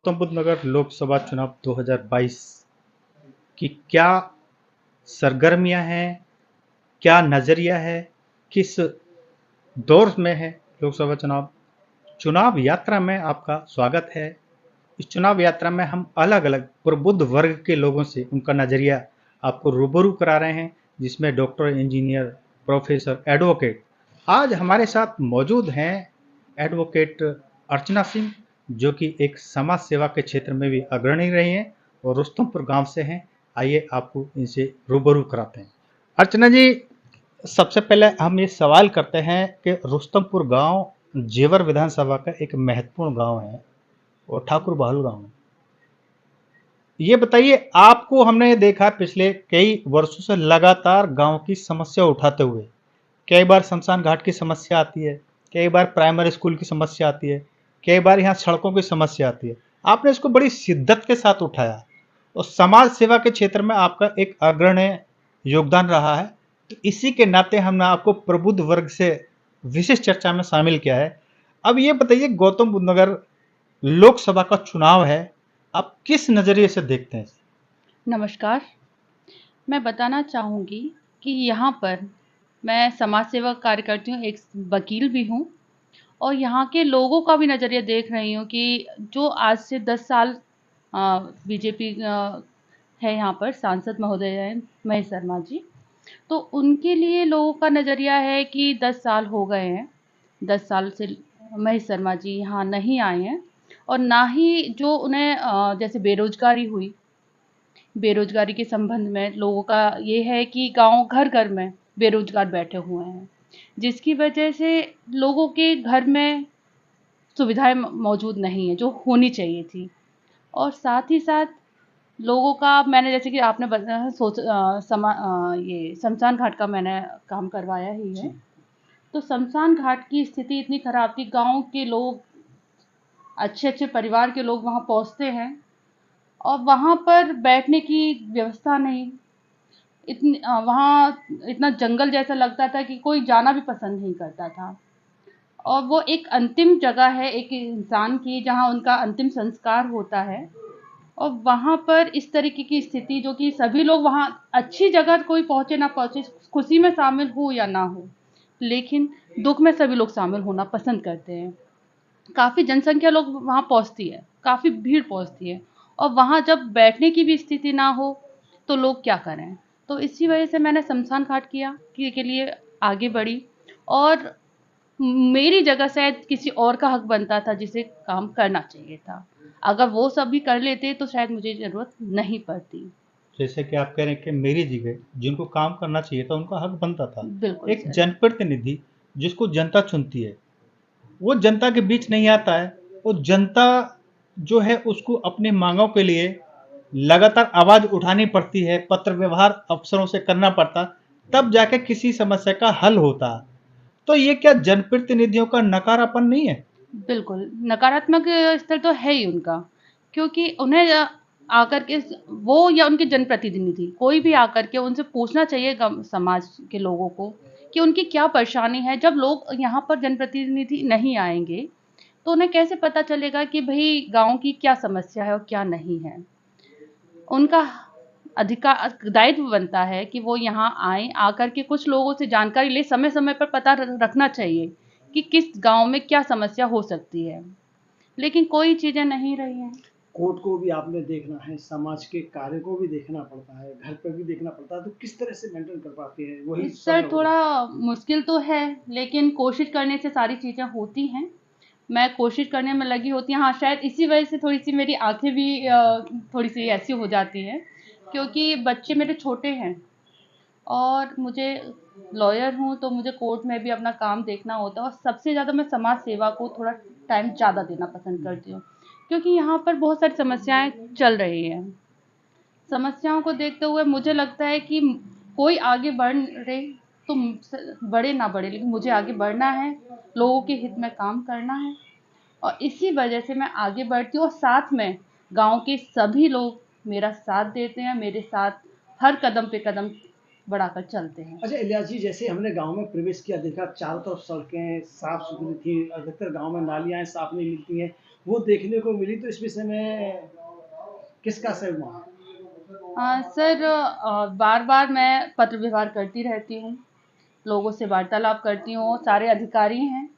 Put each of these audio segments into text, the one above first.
गौतम बुद्ध नगर लोकसभा चुनाव 2022 की क्या सरगर्मियां हैं, क्या नजरिया है, किस दौर में है लोकसभा चुनाव। चुनाव यात्रा में आपका स्वागत है। इस चुनाव यात्रा में हम अलग अलग प्रबुद्ध वर्ग के लोगों से उनका नजरिया आपको रूबरू करा रहे हैं, जिसमें डॉक्टर, इंजीनियर, प्रोफेसर, एडवोकेट। आज हमारे साथ मौजूद हैं एडवोकेट अर्चना सिंह, जो कि एक समाज सेवा के क्षेत्र में भी अग्रणी रही हैं और रुस्तमपुर गांव से हैं। आइए आपको इनसे रूबरू कराते हैं। अर्चना जी, सबसे पहले हम ये सवाल करते हैं कि रुस्तमपुर गांव जेवर विधानसभा का एक महत्वपूर्ण गांव है और ठाकुर बहालू गांव है। ये बताइए, आपको हमने देखा पिछले कई वर्षों से लगातार गांव की समस्या उठाते हुए। कई बार शमशान घाट की समस्या आती है, कई बार प्राइमरी स्कूल की समस्या आती है, कई बार यहाँ सड़कों की समस्या आती है। आपने इसको बड़ी शिद्दत के साथ उठाया और समाज सेवा के क्षेत्र में आपका एक अग्रणी योगदान रहा है। तो इसी के नाते हमने आपको प्रबुद्ध वर्ग से विशेष चर्चा में शामिल किया है। अब ये बताइए, गौतम बुद्ध नगर लोकसभा का चुनाव है, आप किस नजरिए से देखते हैं? नमस्कार। मैं बताना चाहूँगी कि यहाँ पर मैं समाज सेवा कार्य करती हूँ, एक वकील भी हूँ और यहाँ के लोगों का भी नज़रिया देख रही हूँ कि जो आज से 10 साल बीजेपी है यहाँ पर सांसद महोदय हैं महेश शर्मा जी। तो उनके लिए लोगों का नज़रिया है कि 10 साल हो गए हैं, 10 साल से महेश शर्मा जी यहाँ नहीं आए हैं और ना ही जो उन्हें जैसे बेरोज़गारी हुई, बेरोजगारी के संबंध में लोगों का ये है कि गाँव घर-घर में बेरोजगार बैठे हुए हैं, जिसकी वजह से लोगों के घर में सुविधाएँ मौजूद नहीं है, जो होनी चाहिए थी। और साथ ही साथ लोगों का मैंने जैसे कि आपने बताया ये शमशान घाट का मैंने काम करवाया ही है। तो शमशान घाट की स्थिति इतनी खराब थी, गाँव के लोग, अच्छे-अच्छे परिवार के लोग वहाँ पहुँचते हैं और वहाँ पर बैठने की व्यवस्था नहीं। वहाँ इतना जंगल जैसा लगता था कि कोई जाना भी पसंद नहीं करता था और वो एक अंतिम जगह है एक इंसान की जहाँ उनका अंतिम संस्कार होता है और वहाँ पर इस तरीके की स्थिति जो कि सभी लोग वहाँ अच्छी जगह कोई पहुँचे ना पहुँचे, खुशी में शामिल हो या ना हो, लेकिन दुख में सभी लोग शामिल होना पसंद करते हैं। काफ़ी जनसंख्या लोग वहाँ पहुँचती है, काफ़ी भीड़ पहुँचती है और वहाँ जब बैठने की भी स्थिति ना हो तो लोग क्या करें। तो इसी वजह से मैंने शमशान घाट के लिए आगे बढ़ी और मेरी जगह शायद किसी और का हक बनता था जिसे काम करना चाहिए था। अगर वो सभी कर लेते तो शायद मुझे ज़रूरत नहीं पड़ती। जैसे कि आप कह रहे हैं कि मेरी जगह जिनको काम करना चाहिए था उनका हक बनता था। बिल्कुल एक सर। जनप्रतिनिधि जिसको जनता चुनती है, वो जनता के बीच नहीं आता है। वो जनता जो है उसको अपनी मांगों के लिए लगातार आवाज उठानी पड़ती है, पत्र व्यवहार अफसरों से करना पड़ता, तब जाके किसी समस्या का हल होता। तो ये क्या जनप्रतिनिधियों का नकारापन नहीं है? बिल्कुल, नकारात्मक स्तर तो है ही उनका, क्योंकि उन्हें आकर के वो या उनके जनप्रतिनिधि कोई भी आकर के उनसे पूछना चाहिए समाज के लोगों को कि उनकी क्या परेशानी है। जब लोग यहाँ पर जनप्रतिनिधि नहीं आएंगे तो उन्हें कैसे पता चलेगा कि भाई गांव की क्या समस्या है और क्या नहीं है। उनका अधिकार दायित्व बनता है कि वो यहाँ आए, आकर के कुछ लोगों से जानकारी ले, समय समय पर पता रखना चाहिए कि किस गांव में क्या समस्या हो सकती है, लेकिन कोई चीजें नहीं रही हैं। कोर्ट को भी आपने देखना है, समाज के कार्य को भी देखना पड़ता है, घर पे भी देखना पड़ता है, तो किस तरह से मेंटेन कर पाते हैं वही इस समय सर होगा। थोड़ा मुश्किल तो है, लेकिन कोशिश करने से सारी चीजें होती हैं। मैं कोशिश करने में लगी होती हूँ। हाँ, शायद इसी वजह से थोड़ी सी मेरी आंखें भी थोड़ी सी ऐसी हो जाती हैं, क्योंकि बच्चे मेरे छोटे हैं और मुझे लॉयर हूँ तो मुझे कोर्ट में भी अपना काम देखना होता है और सबसे ज़्यादा मैं समाज सेवा को थोड़ा टाइम ज़्यादा देना पसंद करती हूँ, क्योंकि यहाँ पर बहुत सारी समस्याएं चल रही हैं। समस्याओं को देखते हुए मुझे लगता है कि कोई आगे बढ़ रहे तो बढ़े ना बढ़े, लेकिन मुझे आगे बढ़ना है, लोगों के हित में काम करना है और इसी वजह से मैं आगे बढ़ती हूँ और साथ में गांव के सभी लोग मेरा साथ देते हैं, मेरे साथ हर कदम पे कदम बढ़ाकर चलते हैं। अच्छा इलियास जी, जैसे हमने गांव में प्रवेश किया, देखा चारों तरफ सड़कें साफ सुथरी थी, अधिकतर गांव में नालियां साफ नहीं मिलती हैं, वो देखने को मिली, तो इस विषय में किसका सहयोग वहाँ? सर, बार बार मैं पत्र व्यवहार करती रहती हूँ, लोगों से वार्तालाप करती हूँ। सारे अधिकारी हैं,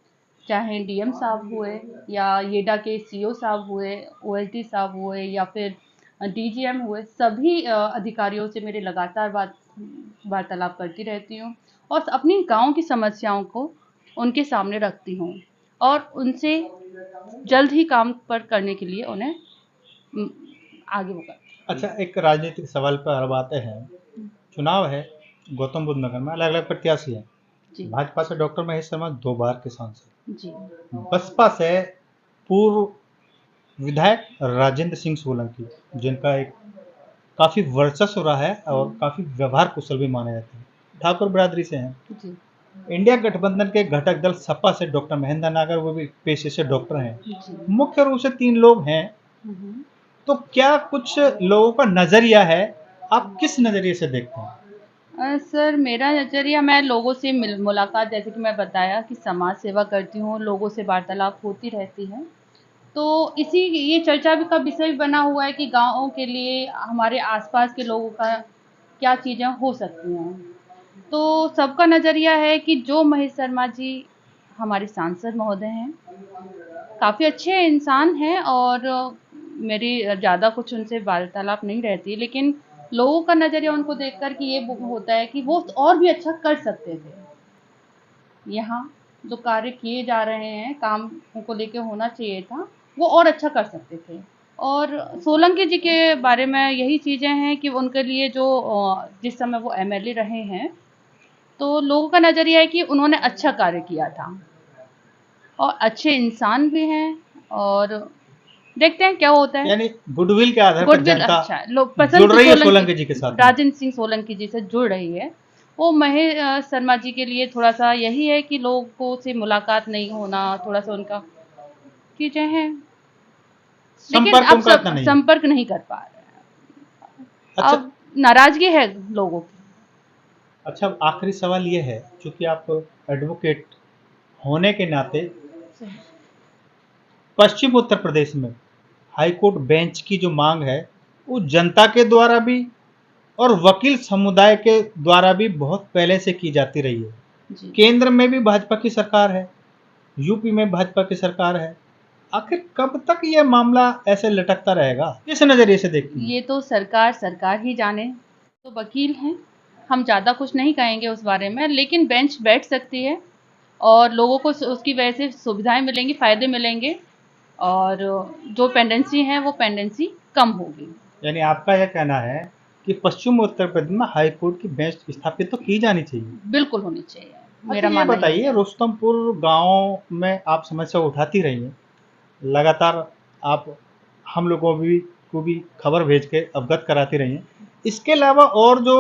चाहे डीएम साहब हुए या येडा के सीओ साहब हुए, ओएसडी साहब हुए या फिर डीजीएम हुए, सभी अधिकारियों से मेरे लगातार वार्तालाप करती रहती हूँ और अपनी गांव की समस्याओं को उनके सामने रखती हूँ और उनसे जल्द ही काम पर करने के लिए उन्हें उम, आगे वो करती अच्छा, एक राजनीतिक सवाल पर अब आते हैं। हूँ। चुनाव है, गौतम बुद्ध नगर में अलग अलग प्रत्याशी हैं। जी, भाजपा से डॉक्टर महेश शर्मा 2 बार के सांसद, जी, बसपा से पूर्व विधायक राजेंद्र सिंह सोलंकी, जिनका एक काफी वर्चस्व रहा है और काफी व्यवहार कुशल भी माने जाते हैं, ठाकुर बिरादरी से हैं। जी, इंडिया गठबंधन के घटक दल सपा से डॉक्टर महेंद्र नागर, वो भी पेशे से डॉक्टर हैं। जी। मुख्य रूप से 3 लोग हैं। हुँ। तो क्या कुछ लोगों का नजरिया है, आप किस नजरिए से देखते हैं? सर, मेरा नज़रिया, मैं लोगों से मुलाकात, जैसे कि मैं बताया कि समाज सेवा करती हूँ, लोगों से वार्तालाप होती रहती है। तो इसी ये चर्चा भी का विषय भी बना हुआ है कि गाँवों के लिए हमारे आसपास के लोगों का क्या चीज़ें हो सकती हैं। तो सबका नज़रिया है कि जो महेश शर्मा जी हमारे सांसद महोदय हैं, काफ़ी अच्छे इंसान हैं और मेरी ज़्यादा कुछ उनसे वार्तालाप नहीं रहती, लेकिन लोगों का नज़रिया उनको देखकर कि ये वो होता है कि वो और भी अच्छा कर सकते थे। यहाँ जो कार्य किए जा रहे हैं, काम को लेके होना चाहिए था, वो और अच्छा कर सकते थे। और सोलंकी जी के बारे में यही चीज़ें हैं कि उनके लिए जो जिस समय वो एमएलए रहे हैं, तो लोगों का नज़रिया है कि उन्होंने अच्छा कार्य किया था और अच्छे इंसान भी हैं और देखते हैं क्या होता है। यानी गुडविल के आधार पर गुडविल जनता अच्छा है, लोग जुड़ पसंद तो रही है सोलंकी जी के साथ में। राजेंद्र सिंह सोलंकी जी से जुड़ रही है। वो महेश शर्मा जी के लिए थोड़ा-सा यही है कि लोगों से मुलाकात नहीं होना, थोड़ा-सा उनका चीज़ें हैं, लेकिन संपर्क अब उनका सब इतना नहीं है। संपर्क नहीं कर पा रहे हैं। अच्छा। अब नाराज़गी है लोगों की। अच्छा, अब आखिरी सवाल ये है, चूंकि आप एडवोकेट होने के नाते, पश्चिम उत्तर प्रदेश में हाईकोर्ट बेंच की जो मांग है, वो जनता के द्वारा भी और वकील समुदाय के द्वारा भी बहुत पहले से की जाती रही है। जी। केंद्र में भी भाजपा की सरकार है, यूपी में भाजपा की सरकार है। आखिर कब तक ये मामला ऐसे लटकता रहेगा? किस नजरिए से देखती हैं? ये तो सरकार ही जाने। तो वकील हैं, हम ज़्यादा कुछ नहीं कहेंगे उस बारे में, लेकिन बेंच बैठ सकती है और लोगों को उसकी वजह से सुविधाएँ मिलेंगी, फ़ायदे मिलेंगे और जो पेंडेंसी है वो पेंडेंसी कम होगी। यानी आपका यह कहना है कि पश्चिम उत्तर प्रदेश में हाई कोर्ट की बेंच स्थापित तो की जानी चाहिए। बिल्कुल होनी चाहिए, अच्छा, मेरा ये मानना यही बताइए, है। रुस्तमपुर गांव में आप समस्या उठाती रही हैं, लगातार आप हम लोगों को भी खबर भेज के अवगत कराती रही हैं। इसके अलावा और जो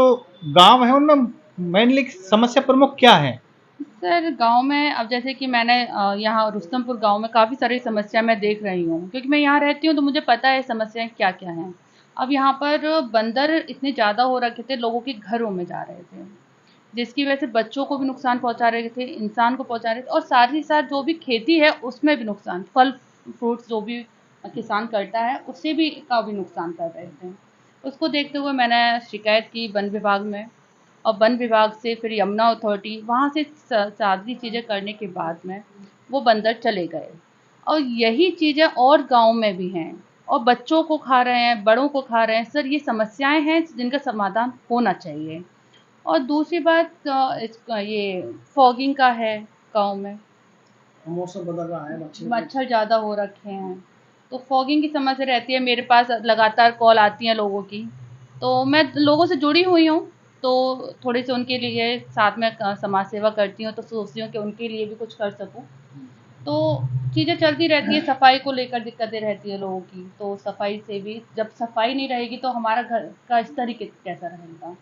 गांव हैं उनमें मेनली समस्या प्रमुख क्या है? सर, गाँव में अब जैसे कि मैंने यहाँ रुस्तमपुर गाँव में काफ़ी सारी समस्या मैं देख रही हूँ, क्योंकि मैं यहाँ रहती हूँ तो मुझे पता है समस्याएँ क्या-क्या हैं। अब यहाँ पर बंदर इतने ज़्यादा हो रखे थे, लोगों के घरों में जा रहे थे, जिसकी वजह से बच्चों को भी नुकसान पहुँचा रहे थे, इंसान को पहुँचा रहे थे और साथ ही साथ जो भी खेती है उसमें भी नुकसान, फल फ्रूट्स जो भी किसान करता है उससे भी का भी नुकसान कर रहे थे। उसको देखते हुए मैंने शिकायत की वन विभाग में और वन विभाग से फिर यमुना अथॉरिटी, वहाँ से सारी चीज़ें करने के बाद में वो बंदर चले गए और यही चीज़ें और गाँव में भी हैं और बच्चों को खा रहे हैं, बड़ों को खा रहे हैं। सर, ये समस्याएं हैं जिनका समाधान होना चाहिए। और दूसरी बात ये फॉगिंग का है गाँव में, मौसम बदल रहा है, मच्छर ज़्यादा हो रखे हैं, तो फॉगिंग की समस्या रहती है। मेरे पास लगातार कॉल आती हैं लोगों की, तो मैं लोगों से जुड़ी हुई हूँ, तो थोड़ी सी उनके लिए साथ में समाज सेवा करती हूँ, तो सोचती हूँ कि उनके लिए भी कुछ कर सकूँ। तो चीज़ें चलती रहती है, सफाई को लेकर दिक्कतें रहती है लोगों की, तो सफाई से भी, जब सफाई नहीं रहेगी तो हमारा घर का स्तर ही कैसा रहेगा।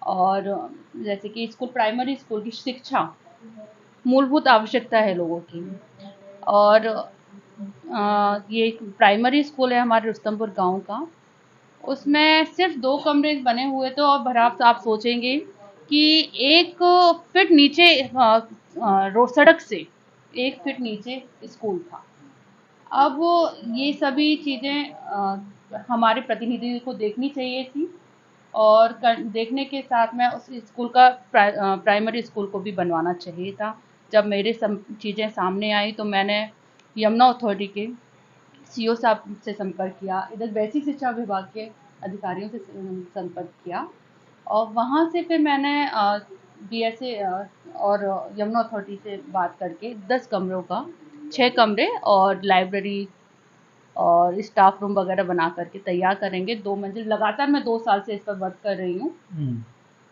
और जैसे कि स्कूल, प्राइमरी स्कूल की शिक्षा मूलभूत आवश्यकता है लोगों की। और ये एक प्राइमरी स्कूल है हमारे रुस्तमपुर गांव का, उसमें सिर्फ 2 कमरे बने हुए थे और भराव आप सोचेंगे कि 1 फीट नीचे रोड सड़क से 1 फीट नीचे स्कूल था। अब ये सभी चीज़ें हमारे प्रतिनिधि को देखनी चाहिए थी, और देखने के साथ में उस स्कूल का प्राइमरी स्कूल को भी बनवाना चाहिए था। जब मेरे चीज़ें सामने आई तो मैंने यमुना अथॉरिटी के सीओ साहब से संपर्क किया, इधर बेसिक शिक्षा विभाग के अधिकारियों से संपर्क किया, और वहाँ से फिर मैंने बीएसए और यमुना अथॉरिटी से बात करके 10 कमरों का 6 कमरे और लाइब्रेरी और स्टाफ रूम वगैरह बना करके तैयार करेंगे। 2 मंजिल लगातार मैं 2 साल से इस पर वर्क कर रही हूँ,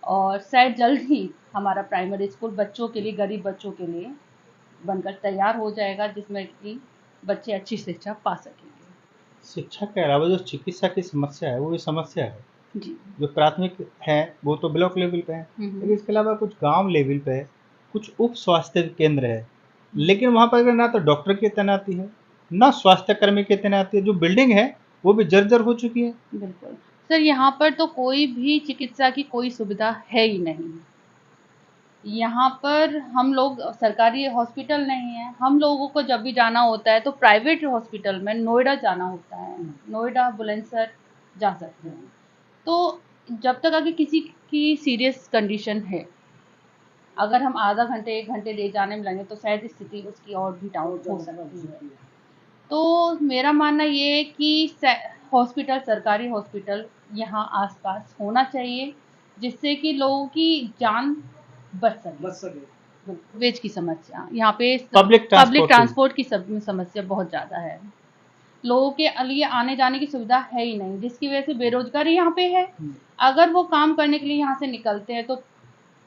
और शायद जल्द ही हमारा प्राइमरी स्कूल बच्चों के लिए, गरीब बच्चों के लिए बनकर तैयार हो जाएगा, जिसमें कि बच्चे अच्छी शिक्षा पा सकेंगे। शिक्षा के अलावा जो चिकित्सा की समस्या है वो भी समस्या है। जी। जो प्राथमिक है वो तो ब्लॉक लेवल पे है, लेकिन इसके अलावा कुछ गांव लेवल पे है, कुछ उप स्वास्थ्य केंद्र है, लेकिन वहाँ पर ना तो डॉक्टर की तैनाती है, ना स्वास्थ्य कर्मी की तैनाती है। जो बिल्डिंग है वो भी जर्जर हो चुकी है। बिल्कुल सर, यहाँ पर तो कोई भी चिकित्सा की कोई सुविधा है ही नहीं। यहाँ पर हम लोग सरकारी हॉस्पिटल नहीं है, हम लोगों को जब भी जाना होता है तो प्राइवेट हॉस्पिटल में नोएडा जाना होता है, नोएडा बुलंदशहर जा सकते हैं। तो जब तक अगर किसी की सीरियस कंडीशन है, अगर हम आधा घंटे 1 घंटे ले जाने में लगे तो शायद स्थिति उसकी और भी डाउन हो सकती है। तो मेरा मानना ये है कि हॉस्पिटल, सरकारी हॉस्पिटल यहाँ आसपास होना चाहिए, जिससे कि लोगों की जान बच सके। वेज की समस्या यहाँ पे, पब्लिक पब्लिक ट्रांसपोर्ट की ट्रांसपोर्ट की समस्या बहुत ज़्यादा है। लोगों के लिए आने जाने की सुविधा है ही नहीं, जिसकी वजह से बेरोजगारी यहाँ पे है। अगर वो काम करने के लिए यहाँ से निकलते हैं तो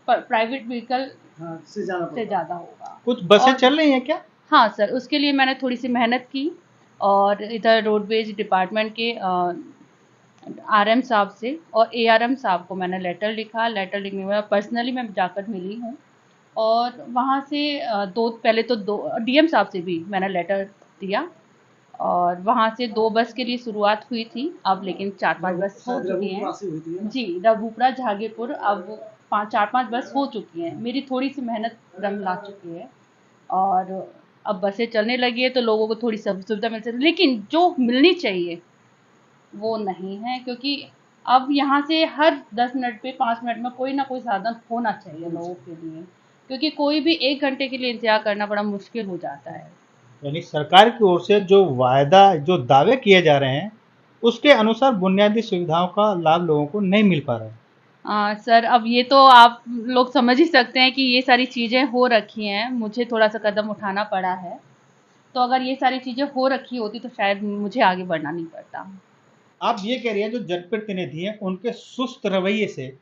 प्राइवेट व्हीकल से ज़्यादा होगा। कुछ बसें और चल रही हैं क्या? हाँ सर, उसके लिए मैंने थोड़ी सी मेहनत की, और इधर रोडवेज डिपार्टमेंट के आरएम साहब से और एआरएम साहब को मैंने लेटर लिखा। लेटर लिखने के बाद पर्सनली मैं जाकर मिली हूँ, और वहाँ से पहले तो 2 डीएम साहब से भी मैंने लेटर दिया, और वहाँ से 2 बस के लिए शुरुआत हुई थी, अब लेकिन 4-5 बस हो चुकी हैं। जी, रघुपुरा झागीपुर अब 4-5 बस हो चुकी हैं। मेरी थोड़ी सी मेहनत रंग ला चुकी है, और अब बसें चलने लगी है तो लोगों को थोड़ी सुविधा मिल सकती है, लेकिन जो मिलनी चाहिए वो नहीं है, क्योंकि अब यहाँ से हर 10 मिनट पे 5 मिनट में कोई ना कोई साधन होना चाहिए लोगों के लिए, क्योंकि कोई भी 1 घंटे के लिए इंतजार करना बड़ा मुश्किल हो जाता है। यानी सरकार की ओर से जो वायदा, जो दावे किए जा रहे हैं, उसके अनुसार बुनियादी सुविधाओं का लाभ लोगों को नहीं मिल पा रहा है। सर, अब ये तो आप लोग समझ ही सकते हैं कि ये सारी चीज़ें हो रखी हैं, मुझे थोड़ा सा कदम उठाना पड़ा है। तो अगर ये सारी चीज़ें हो रखी होती तो शायद मुझे आगे बढ़ना नहीं पड़ता। आप ये कह रही हैं जो जनप्रतिनिधि हैं उनके सुस्त रवैये से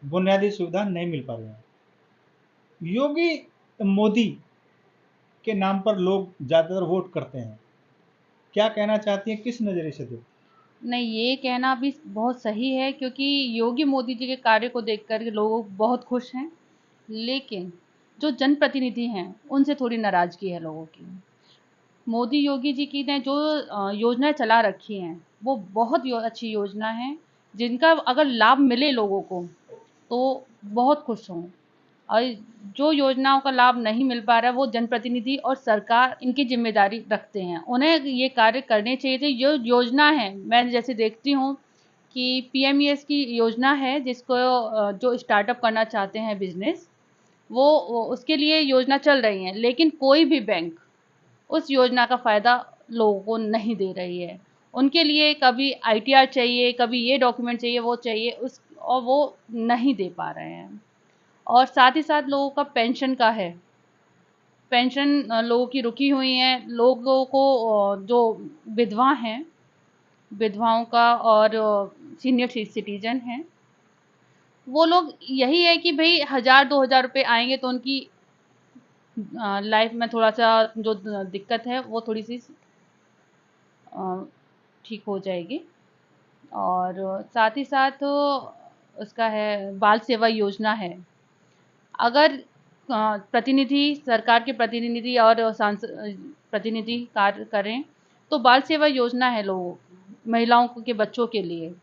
बुनियादी सुविधा नहीं मिल पा रही है। योगी मोदी के नाम पर लोग ज़्यादातर वोट करते हैं, क्या कहना चाहती हैं, किस नज़रिए से देखती हैं? नहीं, ये कहना भी बहुत सही है, क्योंकि योगी मोदी जी के कार्य को देखकर लोग बहुत खुश हैं, लेकिन जो जनप्रतिनिधि हैं उनसे थोड़ी नाराज़गी है लोगों की। मोदी योगी जी की ने जो योजनाएं चला रखी हैं वो बहुत अच्छी योजना है, जिनका अगर लाभ मिले लोगों को तो बहुत खुश हों, और जो योजनाओं का लाभ नहीं मिल पा रहा है वो जनप्रतिनिधि और सरकार इनकी जिम्मेदारी रखते हैं, उन्हें ये कार्य करने चाहिए थे। जो योजना है, मैं जैसे देखती हूँ कि पीएमईएस की योजना है, जिसको जो स्टार्टअप करना चाहते हैं बिजनेस, वो उसके लिए योजना चल रही है, लेकिन कोई भी बैंक उस योजना का फ़ायदा लोगों को नहीं दे रही है। उनके लिए कभी आईटीआर चाहिए, कभी ये डॉक्यूमेंट चाहिए, वो चाहिए, और वो नहीं दे पा रहे हैं। और साथ ही साथ लोगों का पेंशन का है, पेंशन लोगों की रुकी हुई है। लोगों को जो विधवा हैं, विधवाओं का, और सीनियर सिटीजन हैं, वो लोग यही है कि भाई 1000-2000 रुपये आएंगे तो उनकी लाइफ में थोड़ा सा जो दिक्कत है वो थोड़ी सी ठीक हो जाएगी। और साथ ही साथ उसका है बाल सेवा योजना है। अगर प्रतिनिधि, सरकार के प्रतिनिधि और सांसद प्रतिनिधि कार्य करें तो बाल सेवा योजना है लोगों, महिलाओं के बच्चों के लिए,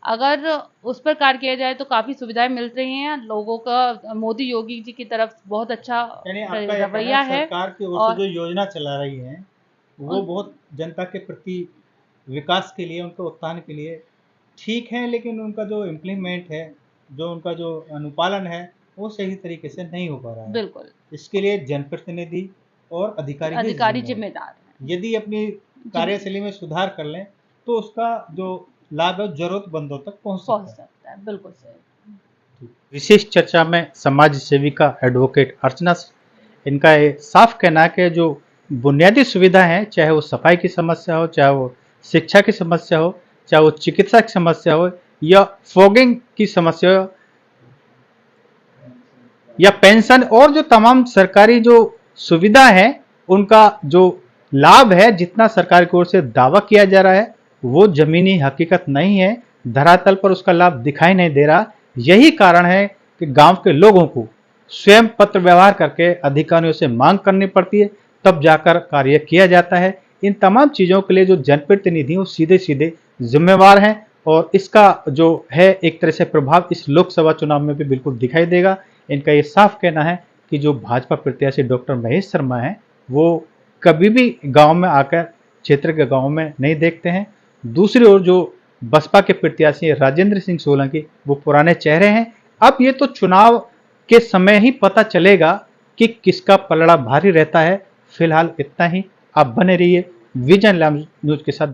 अगर उस पर कार्य किया जाए तो काफ़ी सुविधाएं मिल रही हैं लोगों का। मोदी योगी जी की तरफ बहुत अच्छा यानी आपका ये कहना रवैया है है। सरकार की ओर से और जो योजना चला रही है वो बहुत जनता के प्रति विकास के लिए, उनके उत्थान के लिए ठीक है, लेकिन उनका जो इम्प्लीमेंट है, जो उनका जो अनुपालन है, वो सही तरीके से नहीं हो पा रहा है। बिल्कुल इसके लिए जनप्रतिनिधि और अधिकारी ही अधिकारी जिम्मेदार जिम्मेदार हैं। यदि अपनी कार्यशैली में सुधार कर लें तो उसका जो लाभ है जरूरतमंदों तक पहुंच पहुंच सकता है। सकता है, बिल्कुल सही। विशेष चर्चा में समाज सेविका एडवोकेट अर्चना, इनका ये साफ कहना है कि जो बुनियादी सुविधा है, चाहे वो सफाई की समस्या हो, चाहे वो शिक्षा की समस्या हो, चाहे वो चिकित्सा की समस्या हो, या फॉगिंग की समस्या हो, या पेंशन, और जो तमाम सरकारी जो सुविधा है उनका जो लाभ है, जितना सरकार की ओर से दावा किया जा रहा है वो जमीनी हकीकत नहीं है, धरातल पर उसका लाभ दिखाई नहीं दे रहा। यही कारण है कि गांव के लोगों को स्वयं पत्र व्यवहार करके अधिकारियों से मांग करनी पड़ती है, तब जाकर कार्य किया जाता है। इन तमाम चीज़ों के लिए जो जनप्रतिनिधि वो सीधे सीधे जिम्मेवार हैं, और इसका जो है एक तरह से प्रभाव इस लोकसभा चुनाव में भी बिल्कुल दिखाई देगा। इनका ये साफ कहना है कि जो भाजपा प्रत्याशी डॉक्टर महेश शर्मा हैं वो कभी भी गांव में आकर क्षेत्र के गांव में नहीं देखते हैं। दूसरी ओर जो बसपा के प्रत्याशी राजेंद्र सिंह सोलंकी, वो पुराने चेहरे हैं। अब ये तो चुनाव के समय ही पता चलेगा कि किसका पलड़ा भारी रहता है। फिलहाल इतना ही। आप बने रहिए विजन लैब न्यूज के साथ।